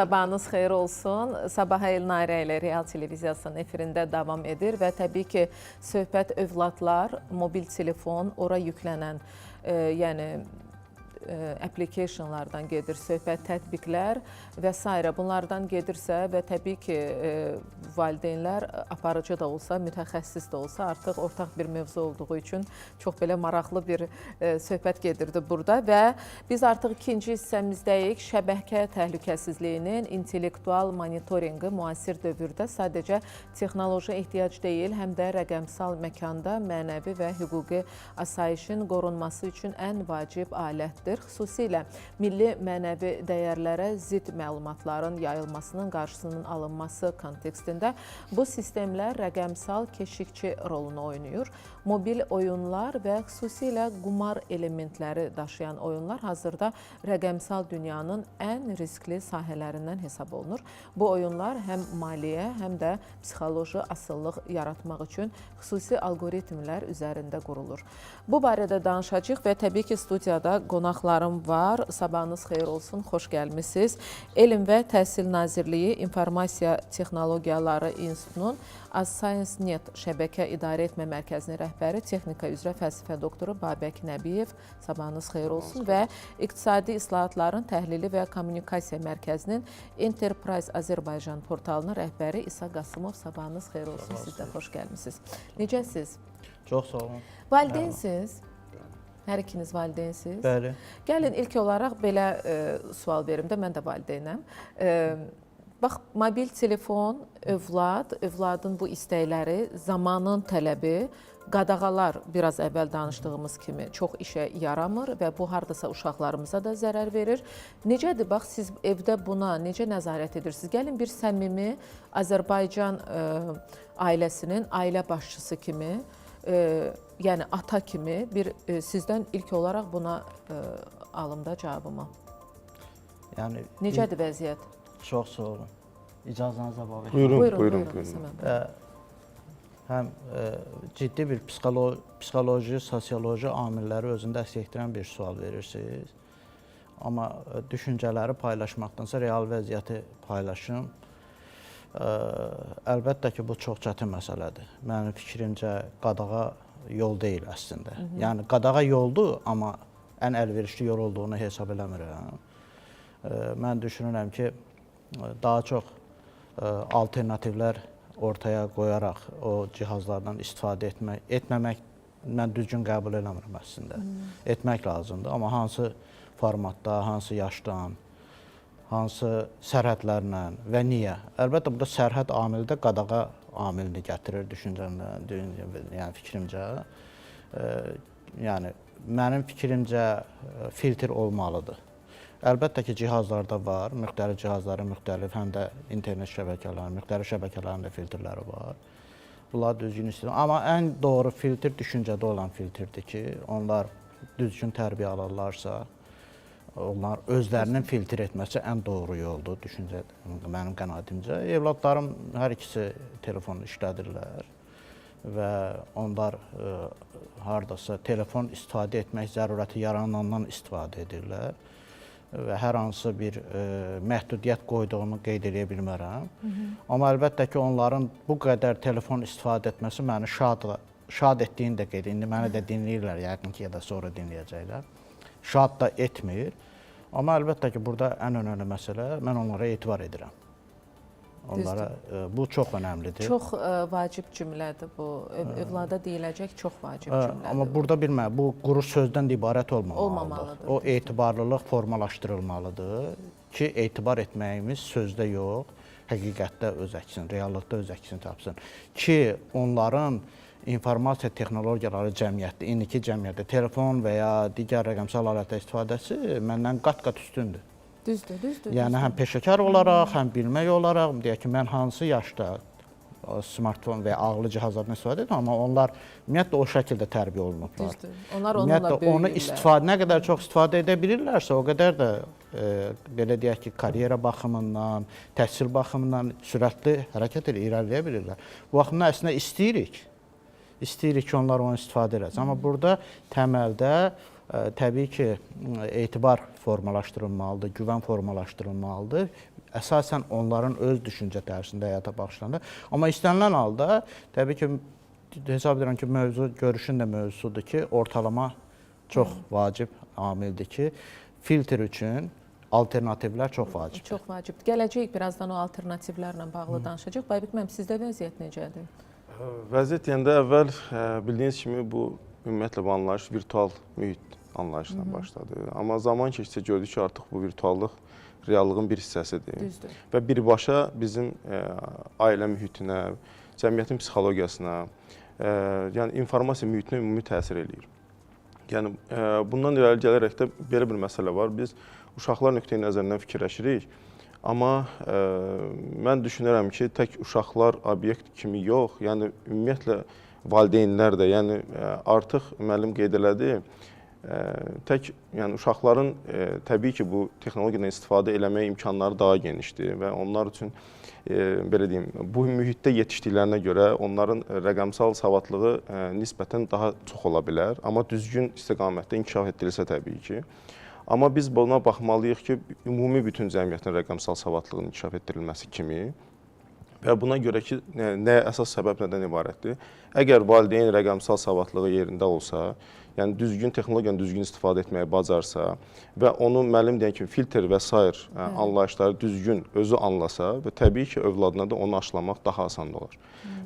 Sabahınız xeyir olsun. Sabah Elnarə ilə Real Televiziyasının efirində davam edir və təbii ki, söhbət övladlar, mobil telefon, ora yüklənən, yəni applicationlardan gedir, söhbət, tətbiqlər və s. bunlardan gedirsə və təbii ki, valideynlər aparıcı da olsa, mütəxəssis də olsa artıq ortaq bir mövzu olduğu üçün çox belə maraqlı bir söhbət gedirdi burada və biz artıq ikinci hissəmizdəyik. Şəbəkə təhlükəsizliyinin intellektual monitorinqi müasir dövrdə sadəcə texnoloji ehtiyac deyil, həm də rəqəmsal məkanda mənəvi və hüquqi asayişin qorunması üçün ən vacib alətdir. Xüsusilə milli mənəvi dəyərlərə zidd məlumatların yayılmasının qarşısının alınması kontekstində bu sistemlər rəqəmsal keşikçi rolunu oynayır. Mobil oyunlar və xüsusilə qumar elementləri daşıyan oyunlar hazırda rəqəmsal dünyanın ən riskli sahələrindən hesab olunur. Bu oyunlar həm maliyyə, həm də psixoloji asıllıq yaratmaq üçün xüsusi algoritmlər üzərində qurulur. Bu barədə danışacağıq və təbii ki, studiyada qonaqlarım var. Sabahınız xeyir olsun, xoş gəlmisiniz. Elm və Təhsil Nazirliyi İnformasiya Texnologiyaları İnstitutunun AzScience.net şəbəkə idarə etmə mərkəzinin rəhbəri, texnika üzrə fəlsəfə doktoru Babək Nəbiyev. Sabahınız xeyir olsun və İqtisadi İslahatların Təhlili və Kommunikasiya Mərkəzinin Enterprise Azərbaycan portalının rəhbəri İsa Qasımov. Sabahınız xeyir olsun, siz də xoş gəlmisiniz. Necəsiz? Çox sağ olun. Valideynsiniz? Hər ikiniz valideynsiniz? Bəli. Gəlin ilk olaraq belə sual verim də, mən də valideynəm. Bax, mobil telefon, övladın bu istəkləri, zamanın tələbi, qadağalar biraz əvvəl danışdığımız kimi çox işə yaramır və bu hardasa uşaqlarımıza da zərər verir. Necədir, bax, siz evdə buna necə nəzarət edirsiniz? Gəlin bir səmimi Azərbaycan ailəsinin ailə başçısı kimi, yəni ata kimi bir sizdən ilk olaraq buna alımda cavabımı. Yəni necədir vəziyyət? Çox sağ olun. İcazənizlə bağlı. Buyurun. Həm ciddi bir psixoloji, sosioloji amilləri özündə əks etdirən bir sual verirsiniz. Amma düşüncələri paylaşmaqdansa real vəziyyəti paylaşım. Əlbəttə ki, bu çox çətin məsələdir. Mənim fikrimcə qadağa yol deyil əslində. Yəni qadağa yoldur, amma ən əlverişli yol olduğunu hesab eləmirəm. Mən düşünürəm ki, daha çox alternativlər ortaya qoyaraq o cihazlardan istifadə etməmək mən düzgün qəbul eləmirəm əslində. Etmək lazımdır, amma hansı formatda, hansı yaşdan, hansı sərhədlərlə və niyə? Əlbəttə, burada sərhəd amili də qadağa amilini gətirir düşüncəmlə, yəni fikrimcə. Yəni, mənim fikrimcə filtr olmalıdır. Əlbəttə ki, cihazlarda var, müxtəlif cihazların müxtəlif, həm də internet şəbəkələrinin, müxtəlif şəbəkələrin də filtrləri var. Bunlar düzgün istifadə. Amma ən doğru filtr düşüncədə olan filtrdir ki, onlar düzgün tərbiyə alırlarsa, onlar özlərinin filtr etməsi ən doğru yoldur, düşüncə mənim qənaətimcə. Evladlarım hər ikisi telefonu işlədirlər və onlar hardasa telefon istifadə etmək zərurəti yaranandan istifadə edirlər və hər hansı bir məhdudiyyət qoyduğumu qeyd edə bilmərəm. Amma əlbəttə ki, onların bu qədər telefon istifadə etməsi məni şad etdiyini də qeyd edir. İndi məni də dinləyirlər, yəqin ki, ya da sonra dinləyəcəklər. Şad da etmir. Amma əlbəttə ki, burada ən önəmli məsələ, mən onlara etibar edirəm. Onlara, bu çox önəmlidir. Çox vacib cümlədir bu. Övlada deyiləcək çox vacib cümlədir. Amma burada bilmə, bu quru sözdən də ibarət olmamalıdır. O etibarlılıq formalaşdırılmalıdır ki, etibar etməyimiz sözdə yox, həqiqətdə öz əksini, reallıqda öz əksini tapsın. Ki, onların informasiya texnologiyaları cəmiyyətdə, indiki cəmiyyətdə telefon və ya digər rəqəmsal alətə istifadəsi məndən qat-qat üstündür. Düzdür. Yəni, həm peşəkar olaraq, həm bilmək olaraq, deyək ki, mən hansı yaşda smartfon və ağlı cihazlardan istifadə edirəm, amma onlar ümumiyyətlə o şəkildə tərbiyə olunublar. Düzdür. Onlar onunla böyüyürlər. Nə qədər çox istifadə edə bilirlərsə, o qədər də belə deyək ki, karyera baxımından, təhsil baxımından sürətli hərəkət irəliləyə bilirlər. Bu baxımdan əslində istəyirik ki, onlar onu istifadə edəcək. Amma burada təməldə təbii ki, etibar formalaşdırılmalıdır, güvən formalaşdırılmalıdır. əsasən onların öz düşüncə tərzində həyata baxışlarında. Amma istənilən halda təbii ki, hesab edirəm ki, görüşün də mövzusudur ki, ortalama çox vacib amildir ki, filtr üçün alternativlər çox vacibdir. Çox vacibdir. Gələcəyik, birazdan o alternativlərlə bağlı danışacaq. Baybek müəllim, sizdə vəziyyət necədir? Vəziyyət deyəndə əvvəl bildiyiniz kimi bu ümumiyyətlə bu anlayış virtual mühit anlayışla başladı. Amma zaman keçdikcə gördük ki, artıq bu virtuallıq reallığın bir hissəsidir. Düzdür. Və birbaşa bizim ailə mühitinə, cəmiyyətin psixologiyasına, yəni informasiya mühitinə ümumi təsir eləyir. Yəni bundan irəli gələrək də belə bir məsələ var. Biz uşaqlar nöqteyi nəzərindən fikirləşirik. Amma mən düşünürəm ki, tək uşaqlar obyekt kimi yox, yəni ümumiyyətlə valideynlər də, yəni artıq müəllim qeyd elədi, tək yəni uşaqların təbii ki, bu texnologiyadan istifadə eləmək imkanları daha genişdir və onlar üçün belə deyim, bu mühitdə yetişdiklərinə görə onların rəqəmsal savadlığı nisbətən daha çox ola bilər, amma düzgün istiqamətdə inkişaf etdirilsə təbii ki. Amma biz buna baxmalıyıq ki, ümumi bütün cəmiyyətin rəqəmsal savadlığının inkişaf etdirilməsi kimi və buna görə ki, əsas səbəb nədən ibarətdir? Əgər valideyn rəqəmsal savadlığı yerində olsa, yəni düzgün texnologiyanı düzgün istifadə etməyi bacarsa və onu müəllim deyən kimi filtr və sair anlayışları düzgün özü anlasa və təbii ki, övladına da onu aşılamaq daha asan olar.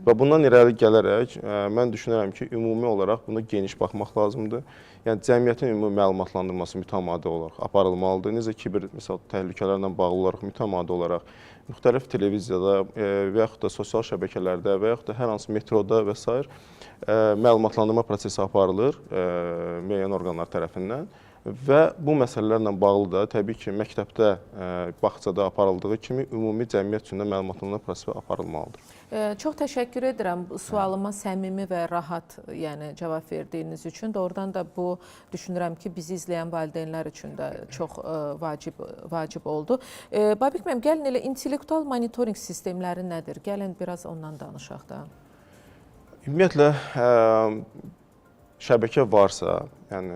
Və bundan irəli gələrək mən düşünürəm ki, ümumi olaraq buna geniş baxmaq lazımdır. Yəni cəmiyyətin ümumi məlumatlandırması mütəmadi olaraq aparılmalıdır. Necə ki, bir məsəl təhlükələrlə bağlı olaraq mütəmadi olaraq müxtəlif televiziyada və yaxud da sosial şəbəkələrdə və yaxud da hər hansı metroda və s. Məlumatlandırma prosesi aparılır müəyyən orqanlar tərəfindən və bu məsələlərlə bağlı da təbii ki, məktəbdə, bağçada aparıldığı kimi ümumi cəmiyyət üçün də məlumatlandırma prosesi aparılmalıdır. Çox təşəkkür edirəm sualıma səmimi və rahat cavab verdiyiniz üçün. Doğrudan da bu düşünürəm ki, bizi izləyən valideynlər üçün də çox vacib oldu. Baybek müəllim, gəlin elə intellektual monitorinq sistemləri nədir? Gəlin biraz ondan danışaq da. Ümumiyyətlə, şəbəkə varsa, yəni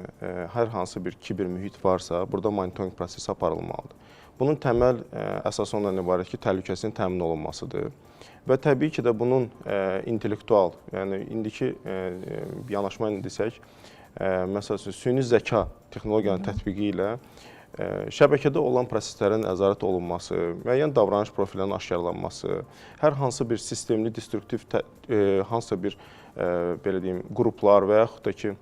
hər hansı bir kiber mühit varsa, burada monitorinq prosesi aparılmalıdır. Bunun təməl əsası ondan ibarət ki, təhlükəsinin təmin olunmasıdır. Və təbii ki də bunun intellektual, yəni indiki yanaşma ilə desək, məsəl üçün, süni zəka texnologiyanın tətbiqi ilə şəbəkədə olan proseslərin nəzarət olunması, müəyyən davranış profillərinin aşkarlanması, hər hansı bir sistemli, destruktiv, hansısa bir belə deyim, qruplar və yaxud da ki,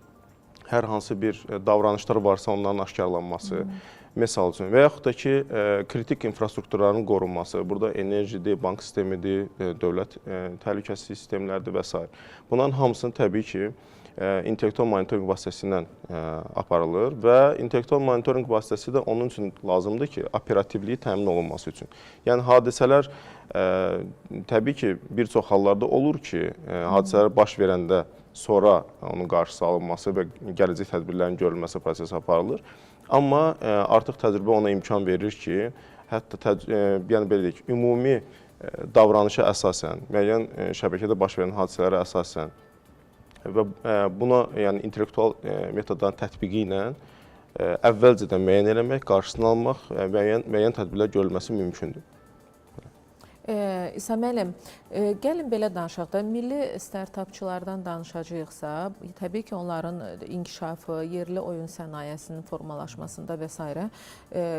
hər hansı bir davranışlar varsa onların aşkarlanması, misal üçün, və yaxud da ki, kritik infrastrukturların qorunması, burada enerjidir, bank sistemidir, dövlət təhlükəsizlik sistemləridir və s. Bunların hamısını təbii ki, intellektual monitorinq vasitəsilə aparılır və intellektual monitorinq vasitəsi də onun üçün lazımdır ki, operativliyi təmin olunması üçün. Yəni, hadisələr təbii ki, bir çox hallarda olur ki, hadisələr baş verəndə sonra onun qarşısı alınması və gələcək tədbirlərin görülməsi prosesi aparılır. Amma artıq təcrübə ona imkan verir ki, hətta yəni belə deyək, ümumi davranışa əsasən, müəyyən şəbəkədə baş verən hadisələrə əsasən və buna yəni intellektual metodların tətbiqi ilə əvvəlcədən müəyyən eləmək, qarşısını almaq, müəyyən tədbirlər görülməsi mümkündür. İsa müəllim, gəlin belə danışaq da, milli startapçılardan danışacaqsa, təbii ki, onların inkişafı, yerli oyun sənayesinin formalaşmasında və s.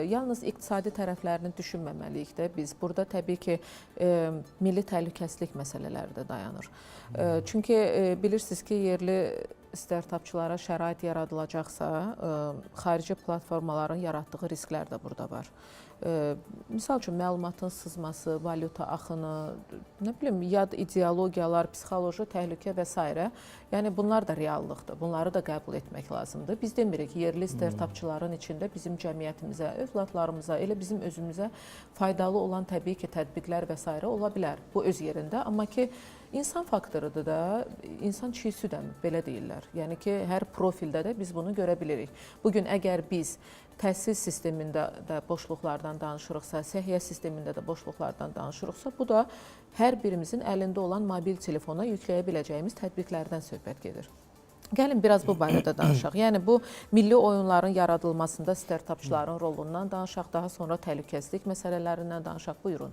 Yalnız iqtisadi tərəflərini düşünməməliyik də biz. Burada təbii ki, milli təhlükəsizlik məsələləri də dayanır. Çünki bilirsiniz ki, yerli startapçılara şərait yaradılacaqsa, xarici platformaların yaratdığı risklər də burada var. Misal üçün, məlumatın sızması, valyuta axını, nə bilim, yad ideologiyalar, psixoloji təhlükə və s. Yəni, bunlar da reallıqdır. Bunları da qəbul etmək lazımdır. Biz demirik ki, yerli startapçıların içində bizim cəmiyyətimizə, övladlarımıza, elə bizim özümüzə faydalı olan təbii ki, tətbiqlər və s. ola bilər. Bu öz yerində. Amma ki, insan faktorudur da, insan çiğ südəm, belə deyirlər. Yəni ki, hər profildə də biz bunu görə bilirik. Bugün əgər biz təhsil sistemində də boşluqlardan danışırıqsa, səhiyyə sistemində də boşluqlardan danışırıqsa, bu da hər birimizin əlində olan mobil telefona yükləyə biləcəyimiz tətbiqlərdən söhbət gedir. Gəlin biraz bu barədə danışaq. Yəni bu milli oyunların yaradılmasında startapçıların rolundan danışaq, daha sonra təhlükəsizlik məsələlərindən danışaq. Buyurun.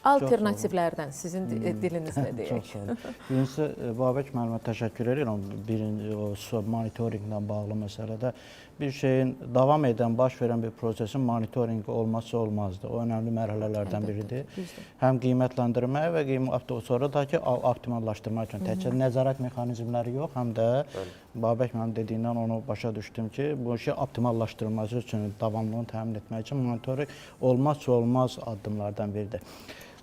Alternativlərdən sizin dilinizlə deyək. Çox sağ olun. Birincisi, Babək müəllimə təşəkkür edirəm. Birinci o monitorinqlə bağlı məsələdə bir şeyin davam edən, baş verən bir prosesin monitorinqi olmazsa olmazdır. O önəmli mərhələlərdən biridir. Həm qiymətləndirmə və sonra da ki, optimallaşdırmaq üçün təkcə nəzarət mexanizmləri yox, həm də Babək müəllim dediyindən onu başa düşdüm ki, bu işi optimallaşdırılması üçün, davamlılığını təmin etmək üçün monitorinq olmazsa olmaz addımlardan biridir.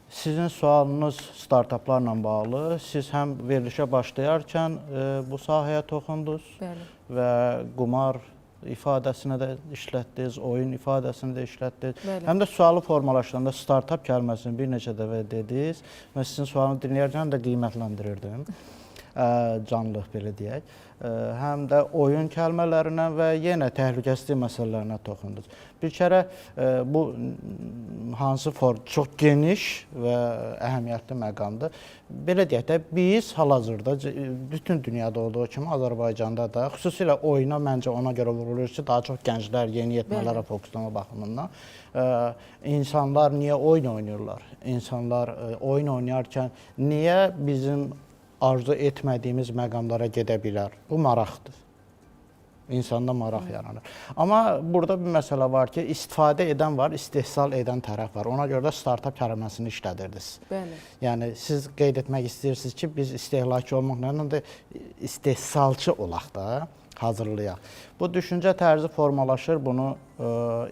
Sizin sualınız startaplarla bağlı. Siz həm verilişə başlayarkən bu sahəyə toxundunuz və qumar ifadəsini də işlətdiniz, oyun ifadəsini də işlətdiniz. Həm də sualı formalaşdıranda startap kəlməsini bir neçə dəfə dediniz. Mən sizin sualını dinləyərkən də qiymətləndirirdim. Canlıq belə deyək. Həm də oyun kəlmələrinə və yenə təhlükəsizlik məsələlərinə toxundunuz. Bir kərə bu hansı form çox geniş və əhəmiyyətli məqamdır. Belə deyək də biz hal-hazırda bütün dünyada olduğu kimi Azərbaycanda da xüsusilə oyuna məncə ona görə vurulur ki, daha çox gənclər yeniyetmələrə fokuslama baxımından insanlar niyə oyun oynayırlar? İnsanlar oyun oynayarkən niyə bizim arzu etmədiyimiz məqamlara gedə bilər? Bu maraqdır. İnsanda maraq yaranır. Amma burada bir məsələ var ki, istifadə edən var, istehsal edən tərəf var. Ona görə də startap kəlməsini işlədirdiniz. Bəli. Yəni siz qeyd etmək istəyirsiniz ki, biz istehlakçı olmaqla da istehsalçı olaq da, hazırlayaq. Bu düşüncə tərzi formalaşır, bunu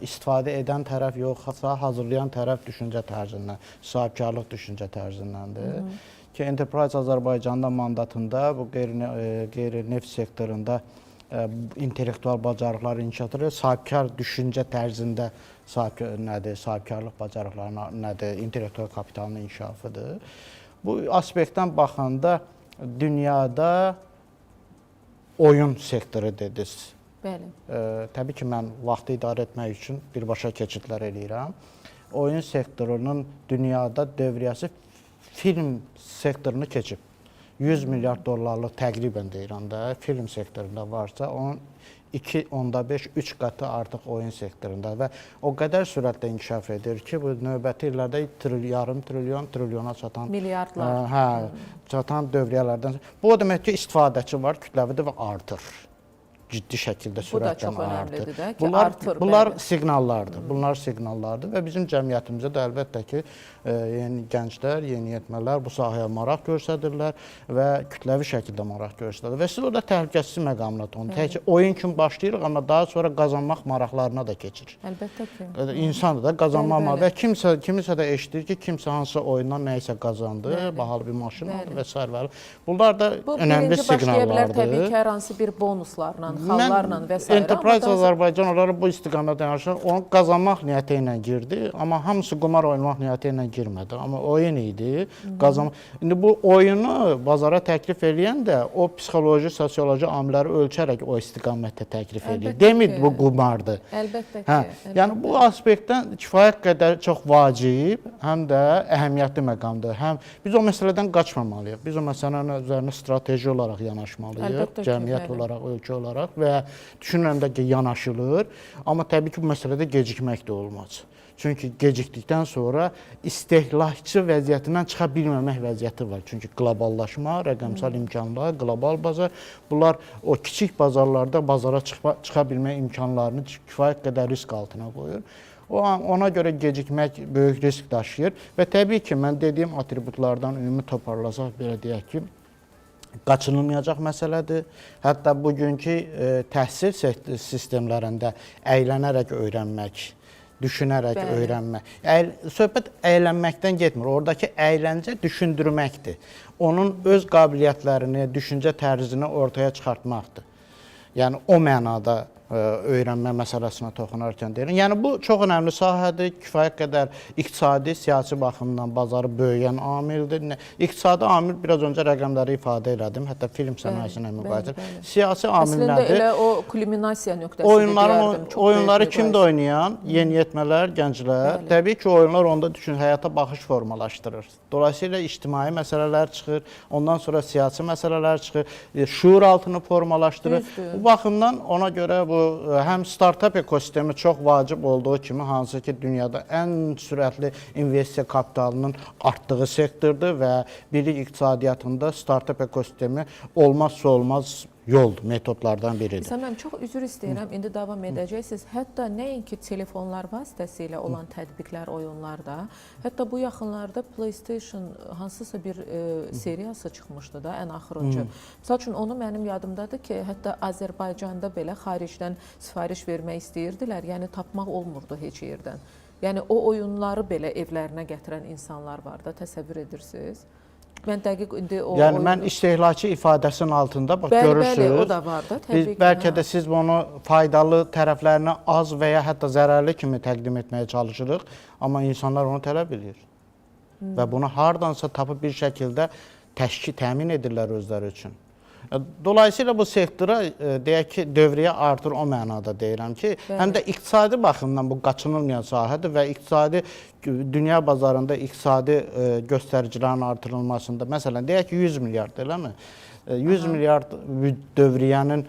istifadə edən tərəf yoxsa hazırlayan tərəf düşüncə tərzindən, sahibkarlıq düşüncə tərzindəndir. Ki, Enterprise Azərbaycanda mandatında bu qeyri-neft sektorunda intellektual bacarıqlar inkişafıdır, sahibkar düşüncə tərzində sahibkarlıq bacarıqlarına nədir, intellektual kapitalın inkişafıdır. Bu aspektdən baxanda dünyada oyun sektoru dediniz. Bəli. Təbii ki, mən vaxtı idarə etmək üçün birbaşa keçidlər eləyirəm. Oyun sektorunun dünyada dövriyyəsi film sektorunu keçib. 100 milyard dollarlıq təqribən deyirəm də, film sektorunda varsa, onun 2.5-3 qatı artıq oyun sektorunda və o qədər sürətlə inkişaf edir ki, bu növbəti illərdə yarım trilyon, trilyona çatan milyardlar çatan dövriyyələrdən. Bu o demək ki, istifadəçi var, kütləvidir və artır. Ciddi şəkildə sürətlə artır. Bunlar siqnallardır. Bunlar siqnallardır və bizim cəmiyyətimizdə də əlbəttə ki, gənclər, yeniyetmələr bu sahəyə maraq göstərirlər və kütləvi şəkildə maraq göstərirlər. Və siz orada təhlükəsizlik məqamına toxunun. Təkcə oyun kimi başlayırıq, amma daha sonra qazanmaq maraqlarına da keçir. Əlbəttə ki. İnsan da qazanmaq və kimisə də eşidir ki, kimsə hansısa oyundan nəyisə qazandı, bahalı bir maşın aldı və s. Bunlar da önəmli siqnallardır. Bu birinci başlaya bilər təbii ki, hər hansı bir bonuslarla, xallarla və s. Enterprise Azərbaycan onları bu istiqamətdə yanaşır. Onu qazanmaq niyyəti ilə girdi, amma hamısı qumar oynamaq niyyəti ilə girmədi. Amma oyun idi, qazanmaq. İndi bu oyunu bazara təklif eləyən də o psixoloji, sosioloji amilləri ölçərək o istiqamətdə təklif edir. Demir bu qumardır. Əlbəttə ki. Yəni bu aspektdən kifayət qədər çox vacib, həm də əhəmiyyətli məqamdır. Biz o məsələdən qaçmamalıyıq. Biz o məsələnin üzərinə strateji olaraq yanaşmalıyıq, cəmiyyət olaraq, ölkə olaraq və düşünürəm də ki, yanaşılır. Amma təbii ki, bu məsələdə gecikmək də olmaz. Çünki gecikdikdən sonra istehlakçı vəziyyətindən çıxa bilməmək vəziyyəti var. Çünki qloballaşma, rəqəmsal imkanlar, qlobal bazar, bunlar o kiçik bazarlarda bazara çıxa bilmək imkanlarını kifayət qədər risk altına qoyur. Ona görə gecikmək böyük risk daşıyır və təbii ki, mən dediyim atributlardan ümumi toparlasaq, belə deyək ki, qaçınılmayacaq məsələdir. Hətta bugünkü təhsil sistemlərində əylənərək öyrənmək, düşünərək öyrənmək. Söhbət əylənməkdən getmir. Oradakı əyləncə düşündürməkdir. Onun öz qabiliyyətlərini, düşüncə tərzini ortaya çıxartmaqdır. Yəni o mənada öyrənmə məsələsinə toxunarkən deyirəm. Yəni bu çox önəmli sahədir, kifayət qədər iqtisadi, siyasi baxımdan bazarı böyüyən amildir. İqtisadi amil biraz öncə rəqəmləri ifadə elədim, hətta film sənayesine müqayisə. Siyasi amil Əslində nədir? elə o kulminasiya nöqtəsidir deyərdim. Oyunları kimdə oynayan? Yeniyetmələr, gənclər. Təbii ki, oyunlar onda düşün, həyata baxış formalaşdırır. Dolayısıyla ictimai məsələlər çıxır, ondan sonra siyasi məsələlər çıxır, şuur altını formalaşdırır. Bu baxımdan ona görə bu həm startup ekosistemi çox vacib olduğu kimi, hansı ki dünyada ən sürətli investisiya kapitalının artdığı sektordur və birlik iqtisadiyyatında startup ekosistemi olmazsa olmaz yoldur, metodlardan biridir. Səməm, çox üzr istəyirəm, indi davam edəcəksiniz. Hətta nəinki telefonlar vasitəsilə olan tətbiqlər, oyunlarda, hətta bu yaxınlarda PlayStation hansısa bir seriyası çıxmışdı da, ən axırıncı. Məsəl üçün, onu mənim yadımdadır ki, hətta Azərbaycanda belə xaricdən sifariş vermək istəyirdilər, yəni tapmaq olmurdu heç yerdən. Yəni o oyunları belə evlərinə gətirən insanlar var da, təsəvvür edirsiniz? Mən dəqiq indi o yəni mən istehlakçı ifadəsinin altında bax görürsünüz. Bəli, o da var da, təbii ki. Bəlkə də siz bunu faydalı tərəflərini az və ya hətta zərərli kimi təqdim etməyə çalışırıq, amma insanlar onu tələb edir. Və bunu hardansa tapıb bir şəkildə təmin edirlər özləri üçün. Dolayısıyla bu sektora deyək ki, dövriyyə artır o mənada deyirəm ki, həm də iqtisadi baxımdan bu qaçınılmayan sahədir və iqtisadi dünya bazarında iqtisadi göstəricilərin artırılmasında, məsələn, deyək ki, 100 milyard, eləmi? 100 milyard dövriyyənin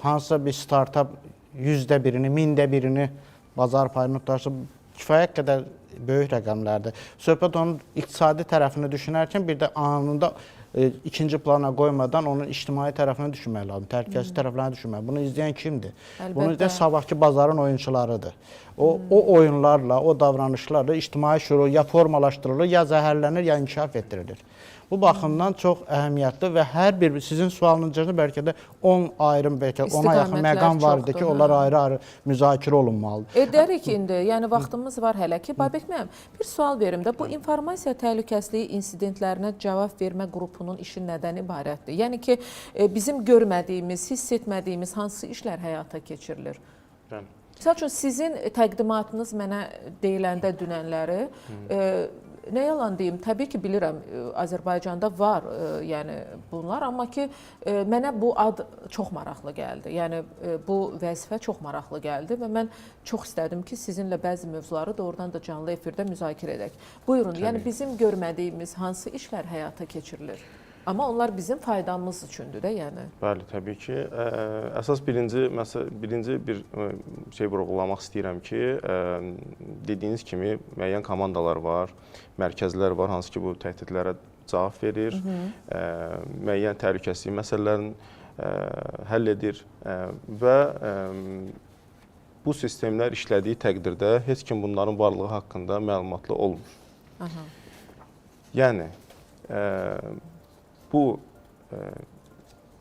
hansısa bir startup 100%-ni, 1000%-ni bazar payını tutarsa kifayət qədər böyük rəqəmlərdir. Söhbət onun iqtisadi tərəfini düşünərkən bir də anında ikinci plana qoymadan onun ictimai tərəfinə düşünmək lazım, təhlükəsiz tərəflərinə düşünmək. Bunu izləyən kimdir? Bunu izləyən sabahki bazarın oyunçularıdır. O oyunlarla, o davranışlarla ictimai şüur ya formalaşdırılır, ya zəhərlənir, ya inkişaf etdirilir. Bu baxımdan çox əhəmiyyətli və hər bir sizin sualınızda bəlkə də 10 ayrı, bəlkə 10-a yaxın məqam var idi ki, onlar ayrı-ayrı müzakirə olunmalıdır. Edərik indi, yəni vaxtımız var hələ ki. Babək müəllim, bir sual verim də, bu informasiya təhlükəsizliyi insidentlərinə cavab vermə qrupunun işi nədən ibarətdir? Yəni ki, bizim görmədiyimiz, hiss etmədiyimiz hansı işlər həyata keçirilir? Məsəl üçün, sizin təqdimatınız mənə deyiləndə dünənləri, nə yalan deyim, təbii ki, bilirəm, Azərbaycanda var yəni bunlar, amma ki, mənə bu ad çox maraqlı gəldi. Yəni, bu vəzifə çox maraqlı gəldi və mən çox istədim ki, sizinlə bəzi mövzuları doğrudan da canlı efirdə müzakirə edək. Buyurun, yəni bizim görmədiyimiz hansı işlər həyata keçirilir? Amma onlar bizim faydamız üçündür də, yəni. Bəli, təbii ki. Əsas birinci bir şey vurğulamaq istəyirəm ki, dediyiniz kimi müəyyən komandalar var, mərkəzlər var, hansı ki, bu təhdidlərə cavab verir, müəyyən təhlükəsizlik məsələlərini həll edir və bu sistemlər işlədiyi təqdirdə heç kim bunların varlığı haqqında məlumatlı olmur. Yəni, bu,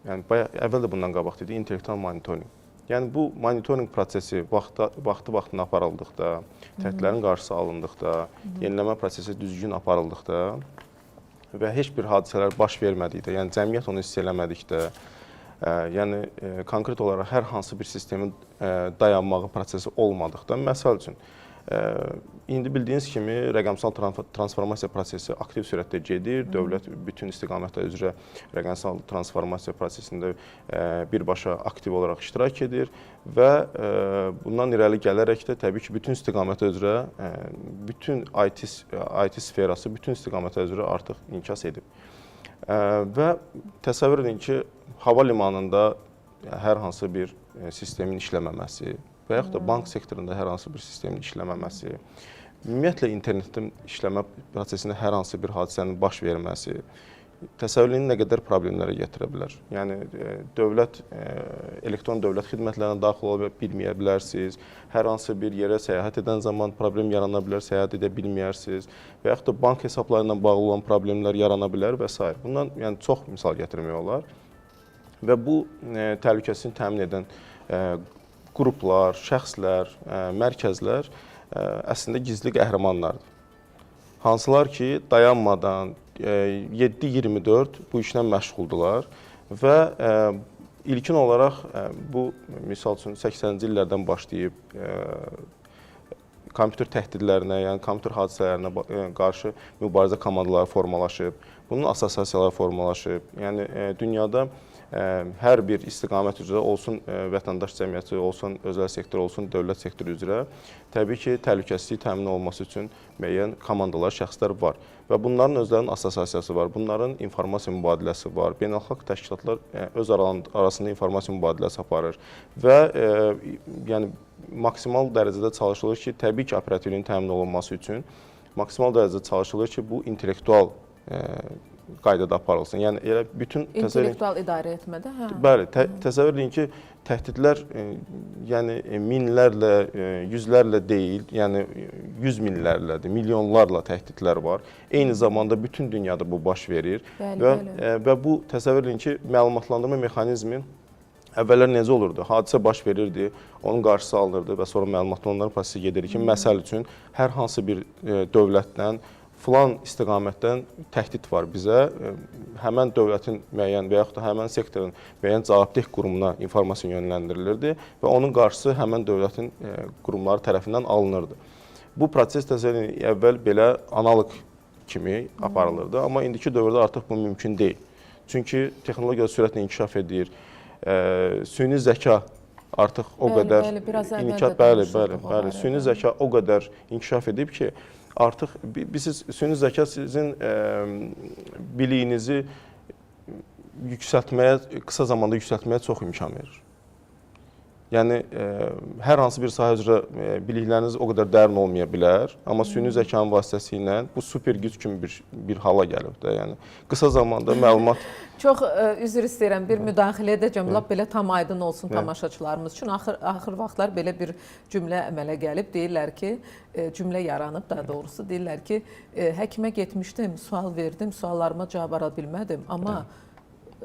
yəni əvvəl də bundan qabaq dedik, intellektual monitoring. Yəni bu monitoring prosesi vaxtı-vaxtına aparıldıqda, təhdidlərin qarşısı alındıqda, yeniləmə prosesi düzgün aparıldıqda və heç bir hadisələr baş vermədikdə, yəni cəmiyyət onu hiss eləmədikdə, yəni konkret olaraq hər hansı bir sistemin dayanmağı prosesi olmadıqda, məsəl üçün, indi bildiyiniz kimi rəqəmsal transformasiya prosesi aktiv sürətdə gedir. Dövlət bütün istiqamətlər üzrə rəqəmsal transformasiya prosesində birbaşa aktiv olaraq iştirak edir və bundan irəli gələrək də təbii ki, bütün istiqamətlər üzrə, bütün IT sferası bütün istiqamətlər üzrə artıq inkas edib. Və təsəvvür edin ki, hava limanında hər hansı bir sistemin işləməməsi və yaxud da bank sektorunda hər hansı bir sistemin işləməməsi, ümumiyyətlə internetin işləmə prosesində hər hansı bir hadisənin baş verməsi təsəvvür edin nə qədər problemlərə gətirə bilər. Yəni, elektron dövlət xidmətlərinə daxil ola bilməyə bilərsiniz, hər hansı bir yerə səyahət edən zaman problem yarana bilər, səyahət edə bilməyərsiniz və yaxud da bank hesabları ilə bağlı olan problemlər yarana bilər və s. Bundan yəni, çox misal gətirmək olar və bu təhlükəsizliyi təmin edən qruplar, şəxslər, mərkəzlər əslində gizli qəhrəmanlardır. Hansılar ki, dayanmadan 7-24 bu işlə məşğuldular və ilkin olaraq bu misal üçün 80-ci illərdən başlayıb kompüter təhdidlərinə, yəni kompüter hadisələrinə qarşı mübarizə komandaları formalaşıb, bunun assosiasiyaları formalaşıb. Yəni dünyada hər bir istiqamət üzrə olsun vətəndaş cəmiyyəti, olsun özəl sektor, olsun dövlət sektoru üzrə təbii ki, təhlükəsizlik təmin olunması üçün müəyyən komandalar, şəxslər var və bunların özlərinin assosiasiyası var, bunların informasiya mübadiləsi var, beynəlxalq təşkilatlar öz arasında informasiya mübadiləsi aparır və yəni maksimal dərəcədə çalışılır ki, təbii ki, operativliyin təmin olunması üçün maksimal dərəcədə çalışılır ki, bu intellektual qaydada aparılsın. Yəni elə bütün intellektual idarə etmədə, hə. Bəli, təsəvvür edin ki, təhdidlər yəni minlərlə, yüzlərlə deyil, yəni 100 minlərlədir, milyonlarla təhdidlər var. Eyni zamanda bütün dünyada bu baş verir və bu təsəvvür edin ki, məlumatlandırma mexanizmi əvvəllər necə olurdu? Hadisə baş verirdi, onun qarşısı alınırdı və sonra məlumatlandırma prosesi gedir ki, məsəl üçün hər hansı bir dövlətdən filan istiqamətdən təhdid var bizə, həmən dövlətin müəyyən və yaxud da həmən sektorun müəyyən cavabdeh qurumuna informasiya yönləndirilirdi və onun qarşısı həmən dövlətin qurumları tərəfindən alınırdı. Bu proses təsəvvür əvvəl belə analoq kimi aparılırdı, amma indiki dövrdə artıq bu mümkün deyil. Çünki texnologiya sürətlə inkişaf edir, süni zəka artıq o qədər süni zəka o qədər inkişaf edib ki, artıq süni zəka sizin biliyinizi yüksəltməyə, qısa zamanda yüksəltməyə çox imkan verir. Yəni, hər hansı bir sahə üzrə bilikləriniz o qədər dərin olmaya bilər, amma süni zəkanın vasitəsilə bu super güc kimi bir hala gəlib də. Yəni, qısa zamanda məlumat... Çox üzr istəyirəm, bir müdaxilə edəcəm, lap belə tam aydın olsun tamaşaçılarımız üçün. Axır vaxtlar belə bir cümlə əmələ gəlib, deyirlər ki, cümlə yaranıb daha doğrusu, deyirlər ki, həkimə getmişdim, sual verdim, suallarıma cavab ara bilmədim, amma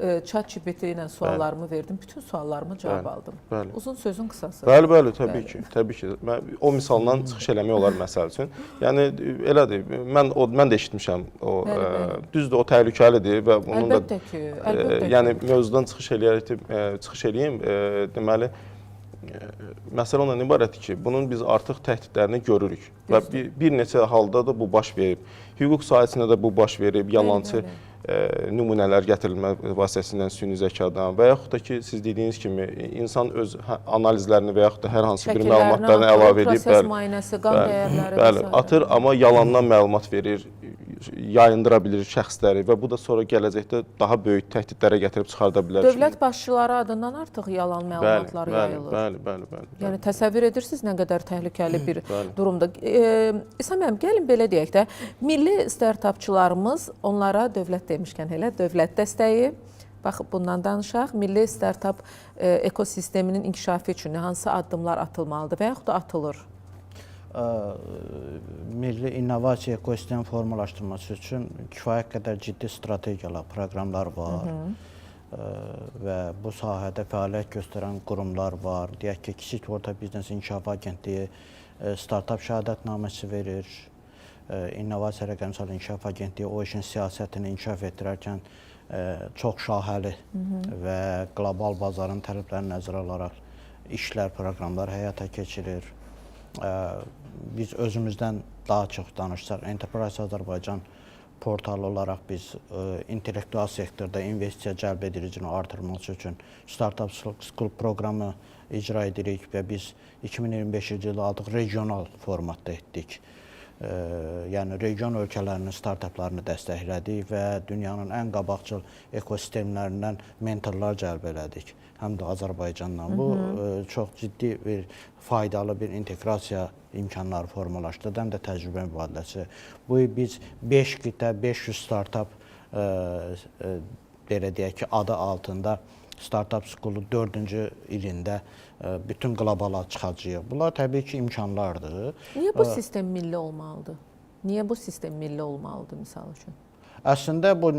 ChatGPT ilə suallarımı verdim, bütün suallarıma cavab aldım. Uzun sözün qısası. Bəli, təbii ki, təbii ki. O misaldan çıxış eləmək olar məsəl üçün. Yəni, elədir, mən də eşitmişəm, düzdür, o təhlükəlidir və bunun da... Əlbəttə ki. Yəni, mövzudan çıxış eləyim, deməli, məsələ ondan ibarətdir ki, bunun biz artıq təhdidlərini görürük və bir neçə halda da bu baş verib. Hüquq sahəsində də bu baş verib, yalançı nümunələr gətirilmə vasitəsilə süni zəkadan və yaxud da ki, siz dediyiniz kimi insan öz analizlərini və yaxud da hər hansı bir məlumatlarını əlavə edib, proses müayinəsi, qan dəyərləri atır, amma yalandan məlumat verir, yayındıra bilir şəxsləri və bu da sonra gələcəkdə daha böyük təhdidlərə gətirib çıxarda bilər. Dövlət başçıları adından artıq yalan məlumatlar yayılır. Bəli. Yəni, təsəvvür edirsiniz nə qədər təhlükəli bir durumda. İsa müəllim, gəlin belə deyək də, milli startapçılarımız onlara dövlət demişkən elə, dövlət dəstəyi, bax, bundan danışaq, milli startap ekosisteminin inkişafı üçün hansı addımlar atılmalıdır və yaxud da atılır? Milli innovasiya ekosistemi formalaşdırması üçün kifayət qədər ciddi strategiyalar, proqramlar var və bu sahədə fəaliyyət göstərən qurumlar var. Deyək ki, Kiçik və Orta Biznes İnkişaf Agentliyi startap şəhadətnaməsi verir. İnnovasiya Rəqəmsal İnkişaf Agentliyi o işin siyasətini inkişaf etdirərkən çox şaxəli və qlobal bazarın tələblərini nəzərə alaraq işlər, proqramlar həyata keçirir. Biz özümüzdən daha çox danışsaq, Enterprise Azərbaycan portalı olaraq biz intellektual sektorda investisiya cəlb edicini artırması üçün Startup School proqramı icra edirik və biz 2025-ci ildə artıq regional formatda etdik. Yəni, region ölkələrinin startuplarını dəstəklədik və dünyanın ən qabaqcıl ekosistemlərindən mentorlar cəlb elədik. Həm də Azərbaycandan. Bu çox ciddi bir faydalı bir inteqrasiya imkanları formalaşdırdı, həm də təcrübə mübadiləsi. Bu biz 5 qitə, 500 startup belə deyək ki, adı altında Startup School-u 4-cü ilində bütün qlobala çıxacağıq. Bunlar təbii ki, imkanlardır. Niyə bu sistem milli olmalıdır? Niyə bu sistem milli olmalıdır, misal üçün? Əslində, bu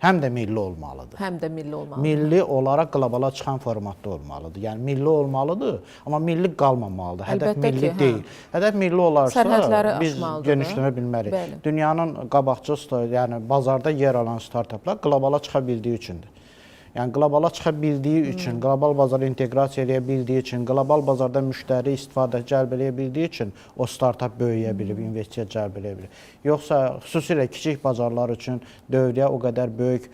həm də milli olmalıdır. Həm də milli olmalıdır. Milli olaraq qlobala çıxan formatda olmalıdır. Yəni, milli olmalıdır, amma milli qalmamalıdır. Hədəf milli deyil. Hədəf milli olarsa biz genişləmə bilmərik. Dünyanın qabaqcıl, yəni bazarda yer alan startuplar qlobala çıxa bildiyi üçündür. Yəni qlobala çıxa bildiyi üçün, qlobal bazara inteqrasiya edə bildiyi üçün, qlobal bazarda müştəri istifadə cəlb edə bildiyi üçün o startap böyüyə bilib, investisiya cəlb edə bilib. Yoxsa xüsusilə kiçik bazarlar üçün dövrəyə o qədər böyük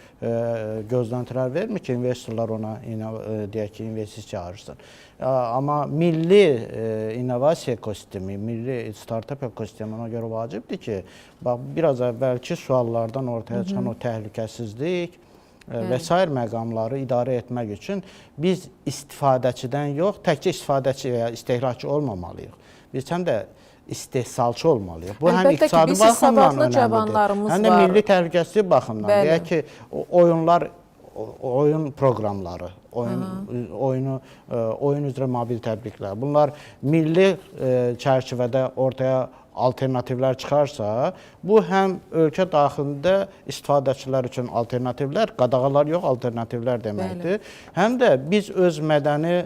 gözləntilər vermir ki, investorlar ona deyək ki, investisiya çağırsın. Amma milli innovasiya ekosistemi, milli startap ekosistemi ona görə vacibdir ki, bax biraz əvvəlki suallardan ortaya çıxan o təhlükəsizlik və sair məqamları idarə etmək üçün biz istifadəçidən yox, təkcə istifadəçi və ya istehlakçı olmamalıyıq. Biz həm də istehsalçı olmalıyıq. Bu həm iqtisadi baxımdan önəmlidir, həm də milli təhlükəsizlik baxımdan. Deyək ki, oyun proqramları, oyun üzrə mobil təbliğlər. Bunlar milli çərçivədə ortaya alternativlər çıxarsa, bu həm ölkə daxilində istifadəçilər üçün alternativlər, qadağalar yox, alternativlər deməkdir. Həm də biz öz mədəni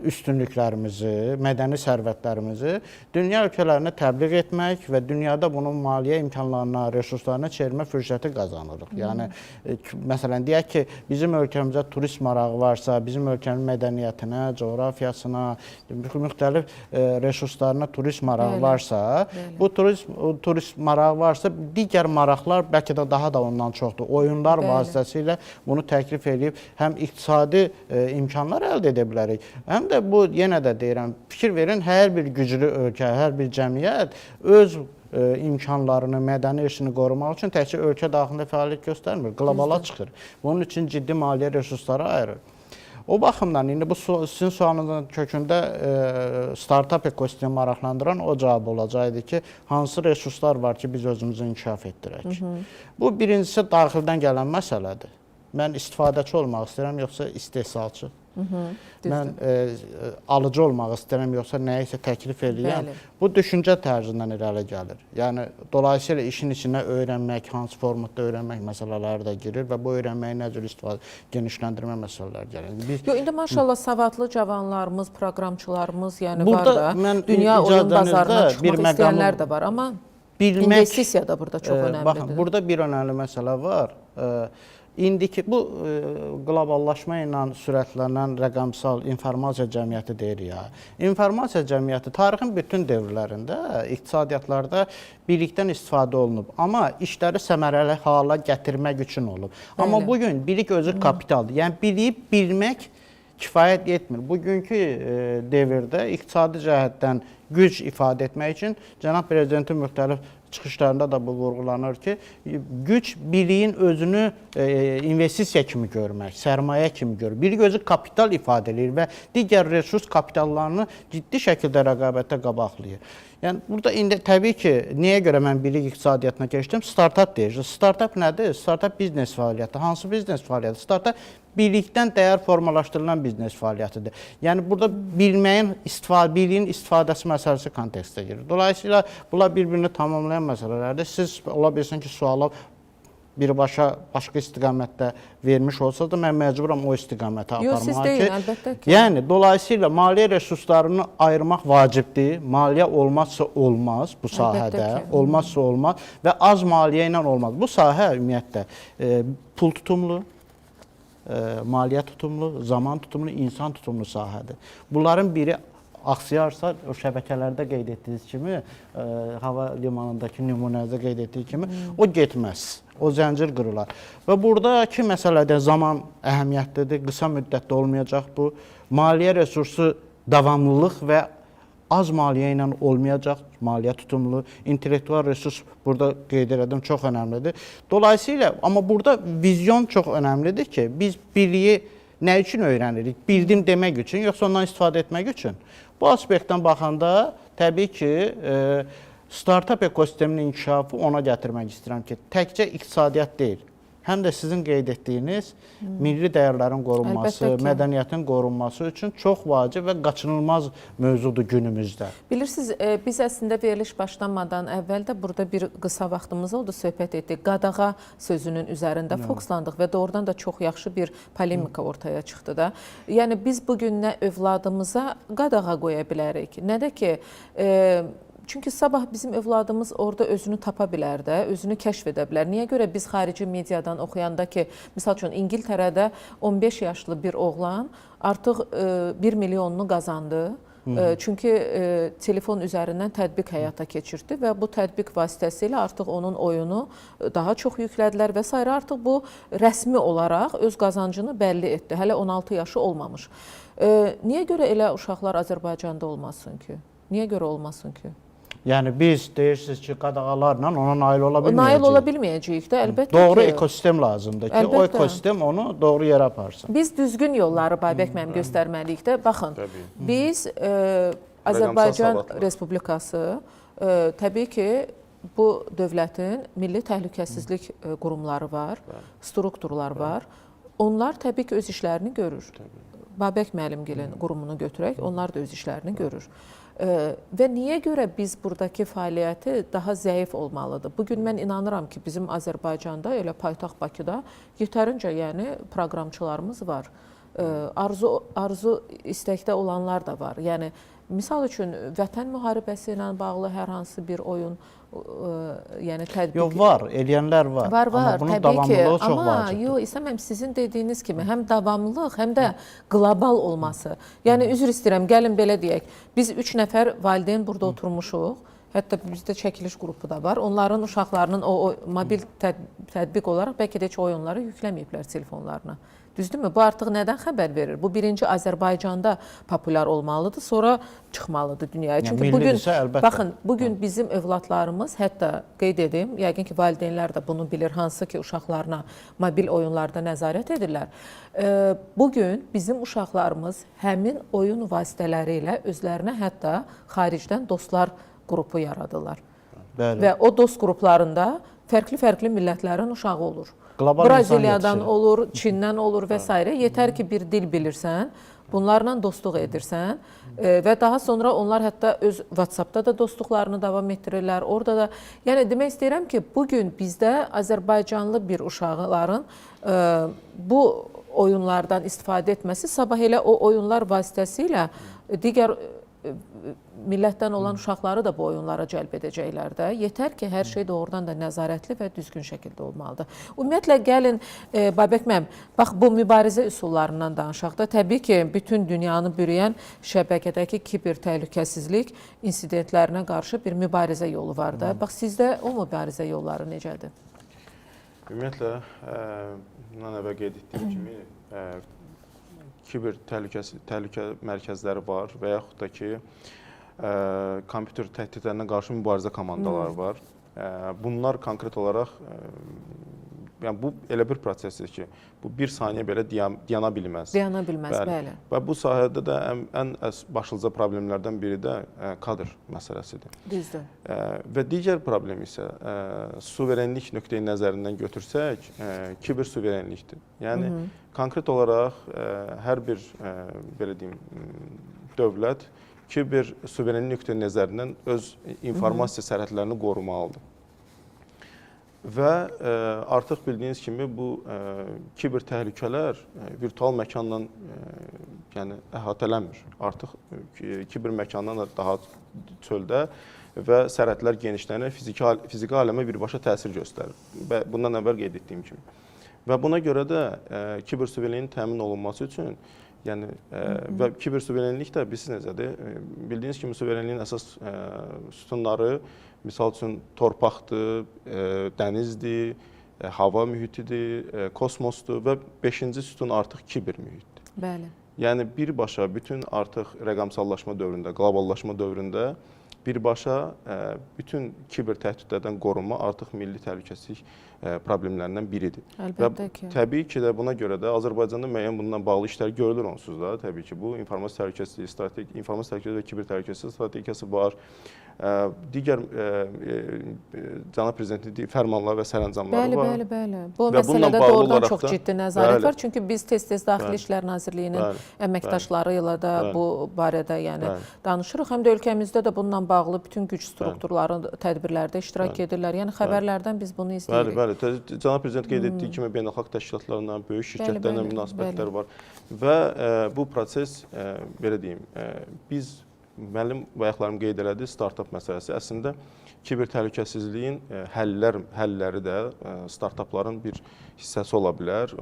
üstünlüklərimizi, mədəni sərvətlərimizi dünya ölkələrinə təbliğ etmək və dünyada bunun maliyyə imkanlarına, resurslarına çevirmə fürsəti qazanırıq. Yəni, məsələn, deyək ki, bizim ölkəmizə turist marağı varsa, bizim ölkənin mədəniyyətinə, coğrafiyasına, müxtəlif resurslarına turist marağı varsa, bu turist marağı varsa, digər maraqlar bəlkə də daha da ondan çoxdur. Oyunlar vasitəsilə bunu təklif edib, həm iqtisadi imkanlar əldə edə bilərik. Həm də bu, yenə də deyirəm, fikir verin, hər bir güclü ölkə, hər bir cəmiyyət öz imkanlarını, mədəni irsini qorumaq üçün təkcə ölkə daxilində fəaliyyət göstərmir, qlobala çıxır. Bunun üçün ciddi maliyyə resursları ayırır. O baxımdan, indi bu sizin sualınızın kökündə startap ekosistemi maraqlandıran o cavab olacaqdı ki, hansı resurslar var ki, biz özümüzü inkişaf etdirək. Bu, birincisi, daxildən gələn məsələdir. Mən istifadəçi olmaq istəyirəm, yoxsa istehsalçı. Mən alıcı olmaq istəyirəm, yoxsa nəyisə təklif edəyəm. Bu, düşüncə tərzindən irəli gəlir. Yəni, dolayısıyla işin içinə öyrənmək, hansı formatda öyrənmək məsələləri də girir və bu öyrənməyi nə cür genişləndirmə məsələləri gəlir. İndi maşallah savadlı cavanlarımız, proqramçılarımız var da, dünya oyun bazarına çıxmaq istəyənlər də var. Amma investisiya da burada çox önəmlidir. Baxın, burada bir önəmli məsələ var. İndiki bu qloballaşma ilə sürətlənən rəqəmsal informasiya cəmiyyəti deyir ya. İnformasiya cəmiyyəti tarixin bütün dövrlərində, iqtisadiyyatlarda bilikdən istifadə olunub. Amma işləri səmərəli hala gətirmək üçün olub. Amma bugün bilik özü kapitaldır. Yəni, biliyi bilmək kifayət etmir. Bugünkü devirdə iqtisadi cəhətdən güc ifadə etmək üçün Cənab Prezidentin müxtəlif çıxışlarında da bu vurğulanır ki, güc biliyin özünü investisiya kimi görmək, sərmayə kimi görür. Bilik özü kapital ifadə edir və digər resurs kapitallarını ciddi şəkildə rəqabətdə qabaqlayır. Yəni, burada indi təbii ki, niyə görə mən bilik iqtisadiyyatına keçdim? Startap deyir. Startap nədir? Startap biznes fəaliyyəti. Hansı biznes fəaliyyəti? Startap bilikdən dəyər formalaşdırılan biznes fəaliyyətidir. Yəni, burada biliyin istifadəsi məsələsi kontekstə girir. Dolayısıyla, bunlar bir-birini tamamlayan məsələlərdir. Siz ola bilsin ki, suala birbaşa başqa istiqamətdə vermiş olsa da, mən məcburam o istiqamətə aparmağa ki. Yox, siz deyin, əlbəttə ki. Yəni, dolayısıyla maliyyə resurslarını ayırmaq vacibdir. Maliyyə olmazsa olmaz bu sahədə. Olmazsa olmaz və az maliyyə ilə olmaz. Bu sahə ümumiyyətlə pul tutumlu, maliyyə tutumlu, zaman tutumlu, insan tutumlu sahədir. Bunların biri aksayarsa, o şəbəkələrdə qeyd etdiyiniz kimi, hava limanındakı nümunədə qeyd etdiyi kimi, o getməz. O zəncir qırılar. Və buradakı məsələdə zaman əhəmiyyətlidir, qısa müddətdə olmayacaq bu. Maliyyə resursu davamlılıq və az maliyyə ilə olmayacaq, maliyyə tutumlu, intellektual resurs burada qeyd edim, çox önəmlidir. Dolayısıyla, amma burada vizyon çox önəmlidir ki, biz biliyi nə üçün öyrənirik? Bildim demək üçün, yoxsa ondan istifadə etmək üçün? Bu aspektdən baxanda, təbii ki, startap ekosisteminin inkişafı ona gətirmək istəyirəm ki, təkcə iqtisadiyyat deyil, həm də sizin qeyd etdiyiniz milli dəyərlərin qorunması, mədəniyyətin qorunması üçün çox vacib və qaçınılmaz mövzudur günümüzdə. Bilirsiniz, biz əslində veriliş başlamadan əvvəl də burada bir qısa vaxtımız oldu, söhbət etdik. Qadağa sözünün üzərində fokuslandıq və doğrudan da çox yaxşı bir polemika ortaya çıxdı da. Yəni, biz bugün nə övladımıza qadağa qoya bilərik, nə də ki, Çünki sabah bizim övladımız orada özünü tapa bilər də, özünü kəşf edə bilər. Niyə görə biz xarici mediadan oxuyanda ki, misal üçün İngiltərədə 15 yaşlı bir oğlan artıq 1 milyonunu qazandı. Çünki telefon üzərindən tətbiq həyata keçirdi və bu tətbiq vasitəsilə artıq onun oyunu daha çox yüklədilər və s. Artıq bu rəsmi olaraq öz qazancını bəlli etdi. Hələ 16 yaşı olmamış. Niyə görə elə uşaqlar Azərbaycanda olmasın ki? Niyə görə olmasın ki? Yəni biz deyirsiniz ki, qadağalarla ona nail ola bilməyəcəyik. Nail ola bilməyəcəyik də, əlbəttə doğru ki. ekosistem lazımdır ki, Əlbəttə. o ekosistem onu doğru yerə aparsın. Biz düzgün yolları Babək müəllim göstərməliyik də. Baxın, Təbii. biz Azərbaycan savadlı. Respublikası təbii ki, bu dövlətin milli təhlükəsizlik qurumları var, strukturlar var. Onlar təbii ki, öz işlərini görür. Babək müəllimgilin qurumunu götürək, onlar da öz işlərini görür. Və niyə görə biz buradakı fəaliyyəti daha zəif olmalıdır? Bugün mən inanıram ki, bizim Azərbaycanda, elə paytaxt Bakıda yetərincə yəni proqramçılarımız var. Arzu istəkdə olanlar da var. Yəni misal üçün vətən müharibəsi ilə bağlı hər hansı bir oyun yəni tətbiq. Yox, var, eləyənlər var. Var, Amma bunun təbii ki. davamlılığı çox Amma vacibdir. yox, İslam sizin dediyiniz kimi həm davamlılıq, həm də qlobal olması. Yəni üzr istəyirəm, gəlin belə deyək. Biz 3 nəfər valideyn burada oturmuşuq. Hətta bizdə çəkiliş qrupu da var. Onların uşaqlarının o mobil tətbiq olaraq bəlkə də heç oyunları yükləməyiblər telefonlarına. Düzdürmü? Bu artıq nədən xəbər verir? Bu birinci Azərbaycanda populyar olmalıdır, sonra çıxmalıdır dünyaya. Çünki bugün baxın, bugün bizim övladlarımız, hətta qeyd edim, yəqin ki, valideynlər də bunu bilir, hansı ki, uşaqlarına mobil oyunlarda nəzarət edirlər. Bugün bizim uşaqlarımız həmin oyun vasitələri ilə özlərinə hətta xaricdən dostlar qrupu yaradırlar. Bəli. Və o dost qruplarında fərqli-fərqli millətlərin uşağı olur. Qlobal Braziliyadan olur, Çindən olur və s. Yetər ki, bir dil bilirsən, bunlarla dostluq edirsən və daha sonra onlar hətta öz WhatsApp-da da dostluqlarını davam etdirirlər. Orada da, yəni demək istəyirəm ki, bugün bizdə Azərbaycanlı bir uşaqların bu oyunlardan istifadə etməsi sabah elə o oyunlar vasitəsilə digər millətdən olan uşaqları da bu oyunlara cəlb edəcəklər də. Yetər ki, hər şey doğrudan da nəzarətli və düzgün şəkildə olmalıdır. Ümumiyyətlə, gəlin, Babək müəllim, bax, bu mübarizə üsullarından danışaq da. Təbii ki, bütün dünyanı bürüyən şəbəkədəki kiber təhlükəsizlik insidentlərinə qarşı bir mübarizə yolu var da. Bax, sizdə o mübarizə yolları necədir? Ümumiyyətlə, bundan əvvəl qeyd etdiyim kimi, kiber təhlükə mərkəzləri var və yaxud da ki, kompüter təhdidlərinə qarşı mübarizə komandaları var. Bunlar konkret olaraq, yəni bu elə bir prosesdir ki, bu bir saniyə belə dayana bilməz. Dayana bilməz, bəli. Və bu sahədə də ən başlıca problemlərdən biri də kadr məsələsidir. Düzdür. Və digər problem isə suverenlik nöqteyi nəzərindən götürsək, kiber suverenlikdir. Yəni, konkret olaraq hər bir, belə deyim, dövlət kiber suverenlik nöqteyi nəzərindən öz informasiya sərhədlərini qorumalıdır. Və artıq bildiyiniz kimi bu kiber təhlükələr virtual məkanla yəni əhatələnmir. Artıq kiber məkandan da daha çöldə və sərhədlər genişlənir, fiziki aləmə birbaşa təsir göstərir. Və bundan əvvəl qeyd etdiyim kimi. Və buna görə də kiber suverenliyin təmin olunması üçün, yəni və kiber suverenlik də bilirsiniz necədir? Bildiyiniz kimi suverenliyin əsas sütunları misal üçün torpaqdır, dənizdir, hava mühitidir, kosmosdur və 5-ci sütun artıq kiber mühitdir. Bəli. Yəni birbaşa bütün artıq rəqəmsallaşma dövründə, qloballaşma dövründə birbaşa bütün kiber təhdidlərdən qorunma artıq milli təhlükəsizlik problemlərindən biridir. Əlbəttə ki. Və təbii ki də buna görə də Azərbaycanda müəyyən bundan bağlı işlər görülür onsuz da. Təbii ki bu informasiya təhlükəsizliyi, informasiya təhlükəsizliyi və kiber təhlükəsizliyi strategiyası var. Digər cənab prezidentin fərmanları və sərəncamları var. Bəli. Bu məsələdə doğrudan çox ciddi nəzarət var. Çünki biz tez-tez Daxili İşlər Nazirliyinin əməkdaşları ilə də bu barədə yəni danışırıq. Həm də ölkəmizdə də bununla bağlı bütün güc strukturları tədbirlərdə iştirak edirlər. Yəni xəbərlərdən biz bunu izləyirik. Bəli. Cənab prezident qeyd etdiyi kimi beynəlxalq təşkilatlarla, böyük şirkətlərlə münasibətlər var. Və bu proses, belə deyim, biz müəllim bayaqlarım qeyd elədi, startap məsələsi. Əslində kiber təhlükəsizliyin həlləri də startapların bir hissəsi ola bilər.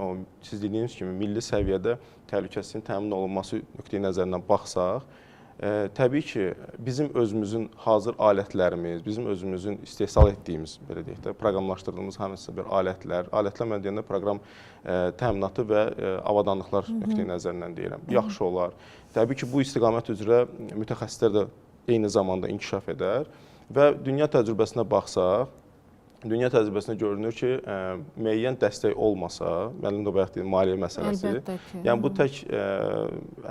Siz dediyiniz kimi milli səviyyədə təhlükəsizliyin təmin olunması nöqteyi nəzərindən baxsaq, təbii ki, bizim özümüzün hazır alətlərimiz, bizim özümüzün istehsal etdiyimiz, belə deyək də, proqramlaşdırdığımız hansısa bir alətlər mən deyəndə proqram təminatı və avadanlıqlar nöqteyi nəzərindən deyirəm, yaxşı olar. Təbii ki, bu istiqamət üzrə mütəxəssislər də eyni zamanda inkişaf edər və dünya təcrübəsinə baxsaq, dünya təcrübəsində görünür ki, müəyyən dəstək olmasa, müəllim də bayaq deyim, maliyyə məsələsi, yəni bu tək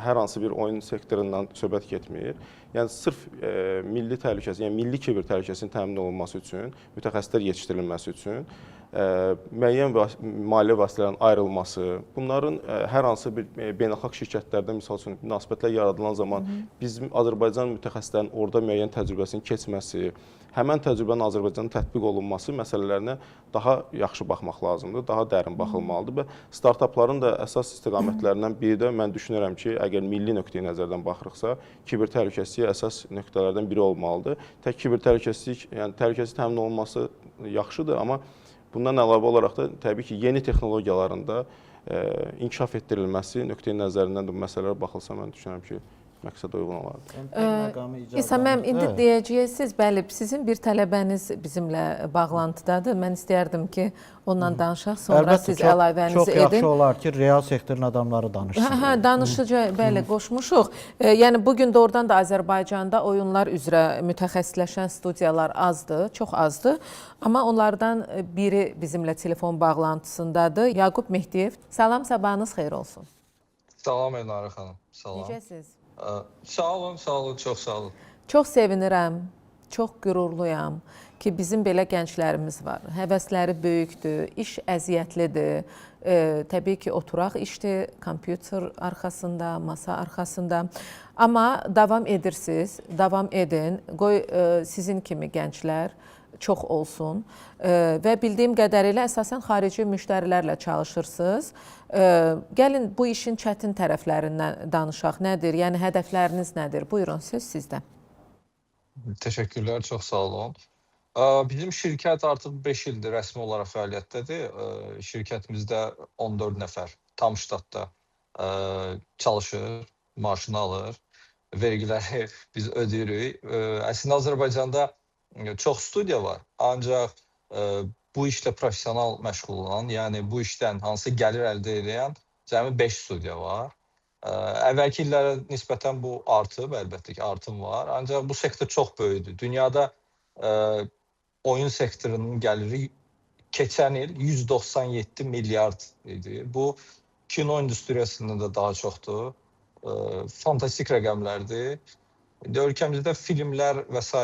hər hansı bir oyun sektorundan söhbət getmir. Yəni sırf milli təhlükəsizlik, yəni milli kiber təhlükəsizliyinin təmin olunması üçün, mütəxəssislər yetişdirilməsi üçün müəyyən maliyyə vasitələrinin ayrılması, bunların hər hansı bir beynəlxalq şirkətlərdə misal üçün münasibətlər yaradılan zaman bizim Azərbaycan mütəxəssislərinin orada müəyyən təcrübəsinin keçməsi, həmən təcrübənin Azərbaycanda tətbiq olunması məsələlərinə daha yaxşı baxmaq lazımdır, daha dərin baxılmalıdır və startapların da əsas istiqamətlərindən biri də mən düşünürəm ki, əgər milli nöqteyi nəzərdən baxırıqsa, kiber təhlükəsizlik əsas nöqtələrdən biri olmalıdır. Tək kiber təhlükəsizlik, yəni təhlükəsizlik təmin olunması yaxşıdır, amma bundan əlavə olaraq da təbii ki, yeni texnologiyaların da inkişaf etdirilməsi nöqteyi nəzərindən də bu məsələlərə baxılsa, mən düşünürəm ki, məqsədə uyğun olardı. İsa müəllim, indi deyəcəksiniz, bəli, sizin bir tələbəniz bizimlə bağlantıdadır. Mən istəyərdim ki, onunla danışaq, sonra siz əlavənizi edin. Çox yaxşı olar ki, real sektorun adamları danışsın. Danışacaq, bəli, qoşmuşuq. Yəni, bugün doğrudan da Azərbaycanda oyunlar üzrə mütəxəssisləşən studiyalar azdır, çox azdır. Amma onlardan biri bizimlə telefon bağlantısındadır. Yaqub Mehdiyev, salam, sabahınız xeyir olsun. Salam Elnarə xanım, salam. Necəsiniz? Sağ olun, çox sağ olun. Çox sevinirəm, çox qürurluyam ki, bizim belə gənclərimiz var. Həvəsləri böyükdür, iş əziyyətlidir. Təbii ki, oturaq işdir, kompüter arxasında, masa arxasında. Amma davam edirsiniz, davam edin. Qoy sizin kimi gənclər çox olsun və bildiyim qədərilə əsasən xarici müştərilərlə çalışırsınız. Gəlin bu işin çətin tərəflərindən danışaq. Nədir? Yəni hədəfləriniz nədir? Buyurun, söz sizdə. Təşəkkürlər, çox sağ olun. Bizim şirkət artıq 5 ildir rəsmi olaraq fəaliyyətdədir. Şirkətimizdə 14 nəfər tam ştatda çalışır, maaşını alır, vergiləri biz ödəyirik. Əslində Azərbaycanda çox studiya var, ancaq bu işlə professional məşğul olan, yəni bu işdən hansı gəlir əldə edən cəmi 5 studiya var. Əvvəlki illərə nisbətən bu artıb, əlbəttə ki, artım var, ancaq bu sektor çox böyükdür. Dünyada oyun sektorunun gəliri keçən il 197 milyard idi. Bu kino industriyasında da daha çoxdur. Fantastik rəqəmlərdir. Ölkəmizdə filmlər və s.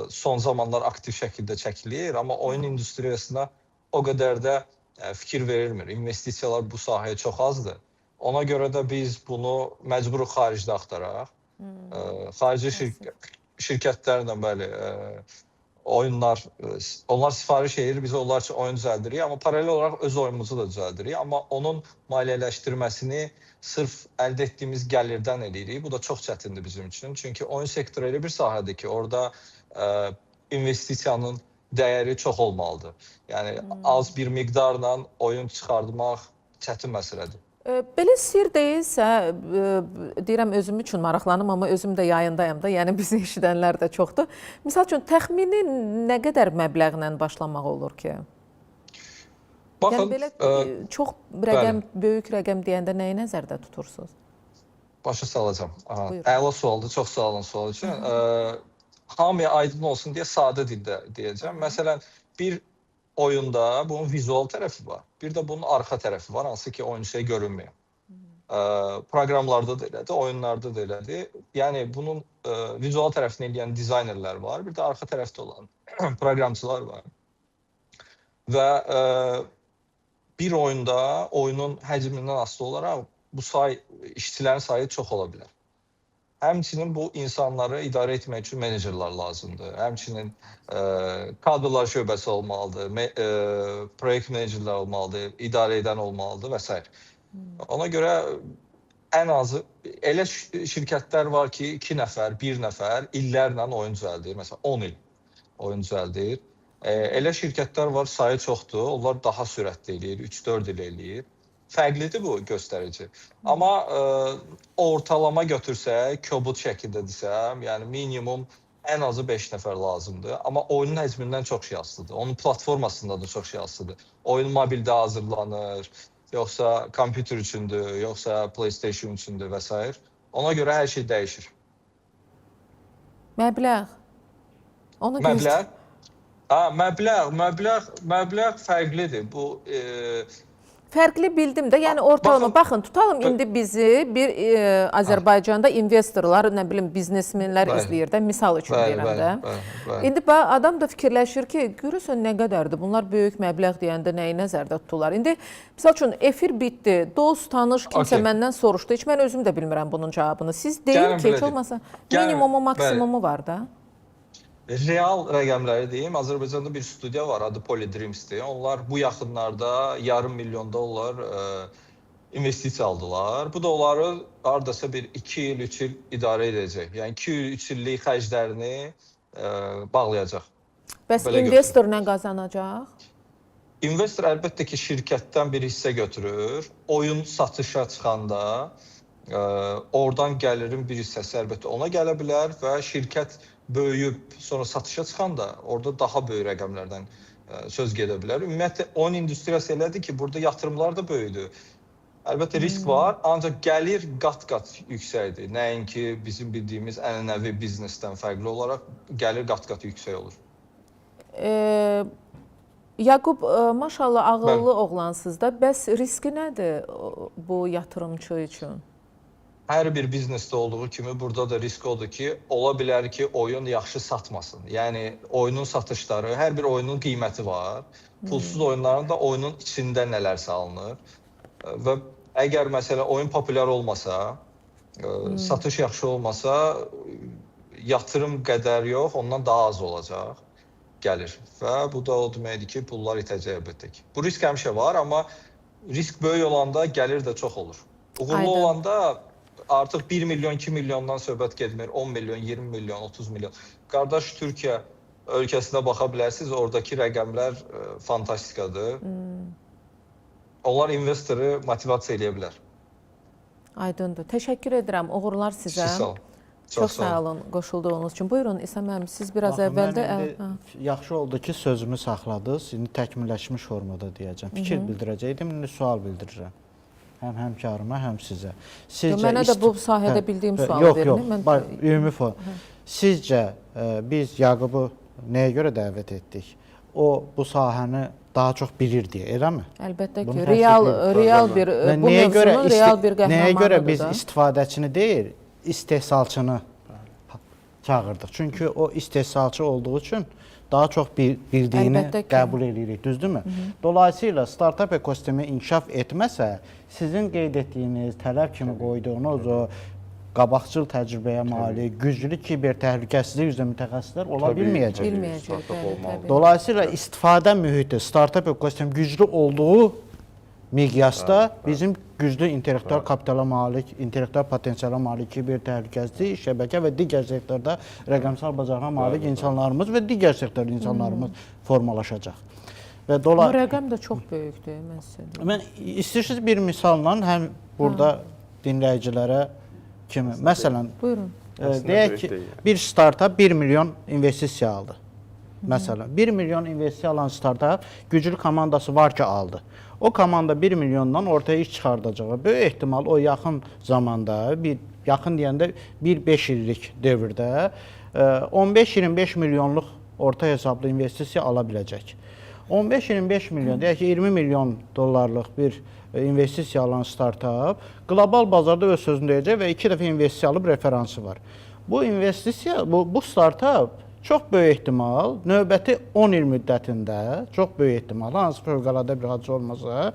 son zamanlar aktiv şəkildə çəkilir, amma oyun industriyasına o qədər də fikir verilmir. İnvestisiyalar bu sahəyə çox azdır. Ona görə də biz bunu məcburuq xaricdə axtaraq. Xarici şirkətlərlə bəli, oyunlar, onlar sifariş edir, biz onlar üçün oyun düzəldirik, amma paralel olaraq öz oyunumuzu da düzəldirik. Amma onun maliyyələşdirməsini sırf əldə etdiyimiz gəlirdən edirik. Bu da çox çətindir bizim üçün. Çünki oyun sektoru elə bir sahədir ki, orada investisiyanın dəyəri çox olmalıdır. Yəni az bir miqdarla oyun çıxartmaq çətin məsələdir. Belə sir deyilsə, deyirəm özüm üçün maraqlanım, amma özüm də yayındayım da, yəni bizi eşidənlər də çoxdur. Misal üçün, təxmini nə qədər məbləğlə başlamaq olur ki? Baxın, yəni belə çox rəqəm, böyük rəqəm deyəndə nəyi nəzərdə tutursunuz? Başa salacağım. Əla sualdır, çox sağ olun sual üçün. Hamıya aydın olsun deyə sadə dildə deyəcəm. Məsələn, bir oyunda bunun vizual tərəfi var. Bir də bunun arxa tərəfi var, hansı ki oyuncuya görünmüyor. Proqramlarda da elədir, oyunlarda da elədir. Yəni bunun vizual tərəfini eləyən dizaynerlər var, bir də arxa tərəfdə olan proqramçılar var. Və bir oyunda oyunun həcmindən asılı olaraq bu işçilərin sayı çox ola bilər. Həmçinin bu insanları idarə etmək üçün menecerlər lazımdır. Həmçinin kadrlar şöbəsi olmalıdır, proyekt menecerlər olmalıdır, idarə edən olmalıdır və s. Ona görə ən azı elə şirkətlər var ki, 2 nəfər, 1 nəfər illərlə oyun düzəldir. Məsələn, 10 il oyun düzəldir. Elə şirkətlər var, sayı çoxdur. Onlar daha sürətli eləyir, 3-4 il eləyir. Fərqlidir bu göstərici. Amma ortalama götürsək, kobud şəkildə desəm, yəni minimum ən azı 5 nəfər lazımdır. Amma oyunun həcmindən çox şey asılıdır. Onun platformasında da çox şey asılıdır. Oyun mobildə hazırlanır, yoxsa kompüter üçündür, yoxsa PlayStation üçündür və s. Ona görə hər şey dəyişir. Məbləğ. Onu Məbləğ? Məbləğ fərqlidir. Bu fərqli bildim də. Yəni ortalama baxın, tutalım indi bizi bir Azərbaycanda investorlar, nə bilim biznesmenlər izləyir də, misal üçün deyirəm də. İndi adam da fikirləşir ki, görürsən nə qədərdir? Bunlar böyük məbləğ deyəndə nəyi nəzərdə tuturlar? İndi misal üçün efir bitdi, dost, tanış kimsə məndən soruşdu. Heç mən özüm də bilmirəm bunun cavabını. Siz deyin ki, heç olmasa minimumu, maksimumu var da. Real rəqəmləri deyim, Azərbaycanda bir studiya var, adı Polydreams'dir. Onlar bu yaxınlarda yarım milyon dollar investisiya aldılar. Bu da onları hardasa bir 2 il, 3 il idarə edəcək. Yəni 2-3 illik xərclərini bağlayacaq. Bəs investor nə qazanacaq? İnvestor əlbəttə ki, şirkətdən bir hissə götürür. Oyun satışa çıxanda oradan gəlirin bir hissəsi əlbəttə ona gələ bilər və şirkət böyüyüb sonra satışa çıxanda orada daha böyük rəqəmlərdən söz gedə bilər. Ümumiyyətlə oyun industriyası elədir ki, burada yatırımlar da böyüdür. Əlbəttə risk var, ancaq gəlir qat-qat yüksəkdir. Nəinki bizim bildiyimiz ənənəvi biznesdən fərqli olaraq gəlir qat-qat yüksək olur. Yaqub, maşallah ağıllı oğlansınız da. Bəs riski nədir bu yatırımçı üçün? Hər bir biznesdə olduğu kimi burada da risk odur ki, ola bilər ki, oyun yaxşı satmasın. Yəni oyunun satışları, hər bir oyunun qiyməti var. Pulsuz oyunların da oyunun içində nələr salınır. Və əgər məsələn oyun populyar olmasa, satış yaxşı olmasa, yatırım qədər yox, ondan daha az olacaq gəlir. Və bu da o deməkdir ki, pullar itəcək əlbəttə ki. Bu risk həmişə var, amma risk böyük olanda gəlir də çox olur. Uğurlu olanda artıq 1 milyon, 2 milyondan söhbət getmir, 10 milyon, 20 milyon, 30 milyon. Qardaş Türkiyə ölkəsinə baxa bilərsiniz, oradakı rəqəmlər fantastikadır. Onlar investoru motivasiya eləyə bilər. Aydındır. Təşəkkür edirəm. Uğurlar sizə. Siz sağ olun. Çox sağ olun qoşulduğunuz üçün. Buyurun İsa müəllim, siz biraz əvvəldə... Yaxşı oldu ki, sözümü saxladınız. İndi təkmilləşmiş formada deyəcəm. Fikir bildirəcəkdim, indi sual bildirirəm. Həm həmkarıma, həm sizə. Mənə də bu sahədə bildiyim sual verin. Yox, ümumi form. Sizcə biz Yaqubu nəyə görə dəvət etdik? O, bu sahəni daha çox bilir deyə, eləmi? Əlbəttə ki, real bir, bu mövzunun real bir qəhrəmanıdır da. Nəyə görə biz istifadəçini deyil, istehsalçını çağırdıq? Çünki o istehsalçı olduğu üçün daha çox bildiyini qəbul edirik, düzdürmü? Dolayısıyla startup ekosistemi inkişaf etməsə, sizin qeyd etdiyiniz, tələb kimi qoyduğunuz o qabaqcıl təcrübəyə malik, güclü kiber təhlükəsizlik üzrə mütəxəssislər ola bilməyəcək. Dolayısıyla istifadə mühiti, startup ekosistemi güclü olduğu miqyasda bizim güclü intellektual kapitala malik, intellektual potensiala malik kiber təhlükəsizlik, şəbəkə və digər sektorda rəqəmsal bacarığa malik insanlarımız və digər sektorda insanlarımız formalaşacaq. Bu rəqəm də çox böyükdür, mən sizə deyim. Mən istəyirsiniz bir misalla həm burada dinləyicilərə kimi, məsələn, deyək ki, bir startup 1 milyon investisiya aldı. Məsələn, 1 milyon investisiya alan startup güclü komandası var ki, aldı. O komanda 1 milyondan ortaya iş çıxardacağı böyük ehtimal o yaxın zamanda, yaxın deyəndə 1-5 illik dövrdə 15-25 milyonluq orta hesablı investisiya ala biləcək. 15-25 milyon, deyək ki, 20 milyon dollarlıq bir investisiya alan startup qlobal bazarda öz sözünü deyəcək və 2 dəfə investisiya alıb referansı var. Bu investisiya, bu startup çox böyük ehtimal növbəti 10 il müddətində, çox böyük ehtimal, hansı fövqəladə bir hadisə olmasa,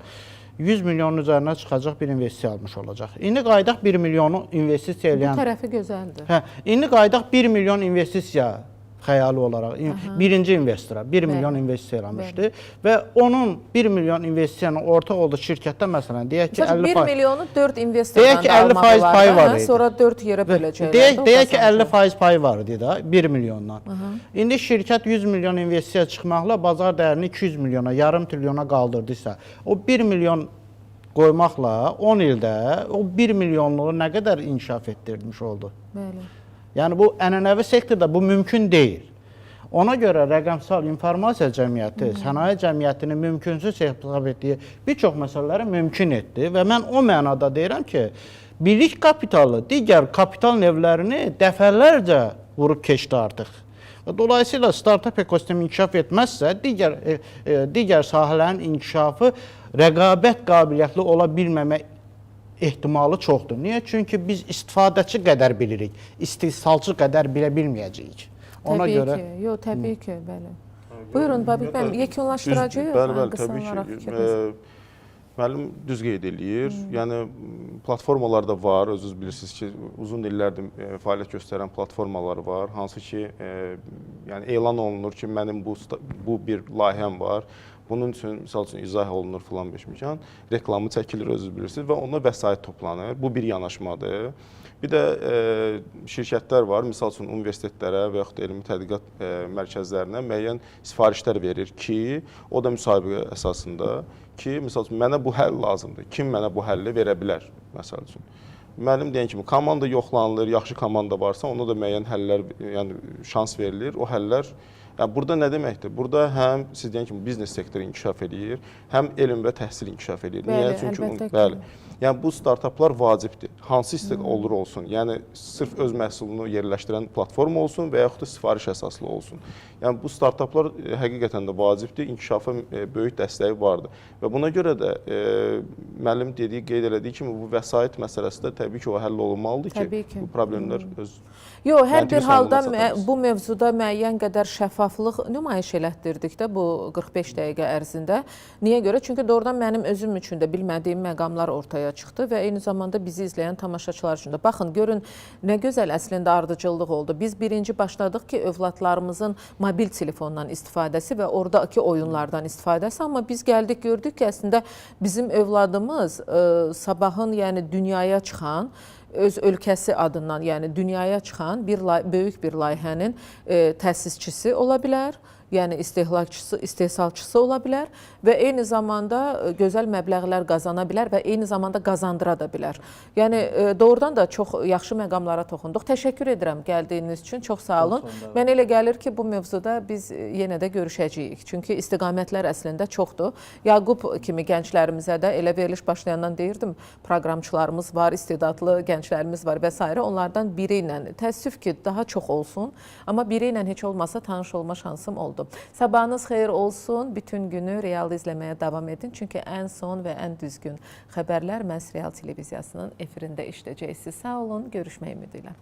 100 milyonun üzərinə çıxacaq bir investisiya almış olacaq. İndi qaydaq 1 milyonu investisiya eləyən... Bu tərəfi gözəldir. İndi qaydaq 1 milyon investisiya xəyali olaraq birinci investora 1 milyon investisiya eləmişdi və onun 1 milyon investisiyanın ortaq olduğu şirkətdə məsələn deyək ki 50 1 milyonu 4 investordan da almaq olar. payı var idi. Sonra 4 yerə böləcəklər. Deyək ki 50% payı var idi da 1 milyondan. İndi şirkət 100 milyon investisiya çıxmaqla bazar dəyərini 200 milyona, yarım trilyona qaldırdısa, o 1 milyon qoymaqla 10 ildə o 1 milyonluğu nə qədər inkişaf etdirmiş oldu? Bəli. Yəni bu ənənəvi sektorda bu mümkün deyil. Ona görə rəqəmsal informasiya cəmiyyəti, sənaye cəmiyyətinin mümkünsüz hesab etdiyi bir çox məsələləri mümkün etdi və mən o mənada deyirəm ki, birlik kapitalı digər kapital növlərini dəfələrcə vurub keçdi artıq. Dolayısıyla startup ekosistemi inkişaf etməzsə, digər sahələrin inkişafı rəqabət qabiliyyətli ola bilməmə ehtimalı çoxdur. Niyə? Çünki biz istifadəçi qədər bilirik, istehsalçı qədər bilə bilməyəcəyik. Ona görə təbii ki, bəli. Buyurun Babək müəllim, yekunlaşdıracağıq. Bəli, təbii ki. Müəllim düz qeyd eləyir. Yəni platformalar da var, özünüz bilirsiniz ki, uzun illərdir fəaliyyət göstərən platformalar var, hansı ki, yəni elan olunur ki, mənim bu bir layihəm var. Bunun üçün misal üçün izah olunur filan beşmikan, reklamı çəkilir özünüz bilirsiniz və ona vəsait toplanır. Bu bir yanaşmadır. Bir də şirkətlər var, misal üçün universitetlərə və yaxud da elmi tədqiqat mərkəzlərinə müəyyən sifarişlər verir ki, o da müsabiqə əsasında ki, misal üçün mənə bu həll lazımdır. Kim mənə bu həlli verə bilər, məsəl üçün. Müəllim deyən kimi, komanda yoxlanılır, yaxşı komanda varsa, ona da müəyyən həllər, yəni şans verilir. O həllər, yəni burada nə deməkdir? Burada həm siz deyən kimi biznes sektoru inkişaf edir, həm elm və təhsil inkişaf edir. Niyə? Çünki bəli. Yəni bu startaplar vacibdir. Hansı istiq olur olsun. Yəni sırf öz məhsulunu yerləşdirən platforma olsun və yaxud da sifariş əsaslı olsun. Yəni bu startaplar həqiqətən də vacibdir. İnkişafa böyük dəstəyi vardır. Və buna görə də müəllim qeyd elədiyi kimi bu vəsait məsələsi də təbii ki o həll olunmalıdır ki, bu problemlər öz Yox, hər bir halda bu mövzuda müəyyən qədər şəffaflıq nümayiş elətdirdik də bu 45 dəqiqə ərzində. Niyə görə? Çünki doğrudan mənim özüm üçün də bilmədiyim məqamlar ortaya çıxdı və eyni zamanda bizi izləyən tamaşaçılar üçün də. Baxın, görün, nə gözəl əslində ardıcıllıq oldu. Biz birinci başladıq ki, övladlarımızın mobil telefondan istifadəsi və oradakı oyunlardan istifadəsi, amma biz gəldik, gördük ki, əslində bizim övladımız sabahın, yəni dünyaya çıxan, öz ölkəsi adından, yəni dünyaya çıxan böyük bir layihənin təsisçisi ola bilər, yəni istehsalçısı ola bilər və eyni zamanda gözəl məbləğlər qazana bilər və eyni zamanda qazandıra da bilər. Yəni doğrudan da çox yaxşı məqamlara toxunduq. Təşəkkür edirəm gəldiyiniz üçün, çox sağ olun. Mənə elə gəlir ki, bu mövzuda biz yenə də görüşəcəyik. Çünki istiqamətlər əslində çoxdur. Yaqub kimi gənclərimizə də elə veriliş başlayandan deyirdim, proqramçılarımız var, istedadlı gənclərimiz var və s. Onlardan biri ilə, təəssüf ki, daha çox olsun, amma biri ilə heç olmasa tanış olma şansım oldu. Sabahınız xeyir olsun. Bütün günü Real izləməyə davam edin. Çünki ən son və ən düzgün xəbərlər məhz Real televiziyasının efirində işləyəcəksiniz. Sağ olun, görüşmək ümidi ilə.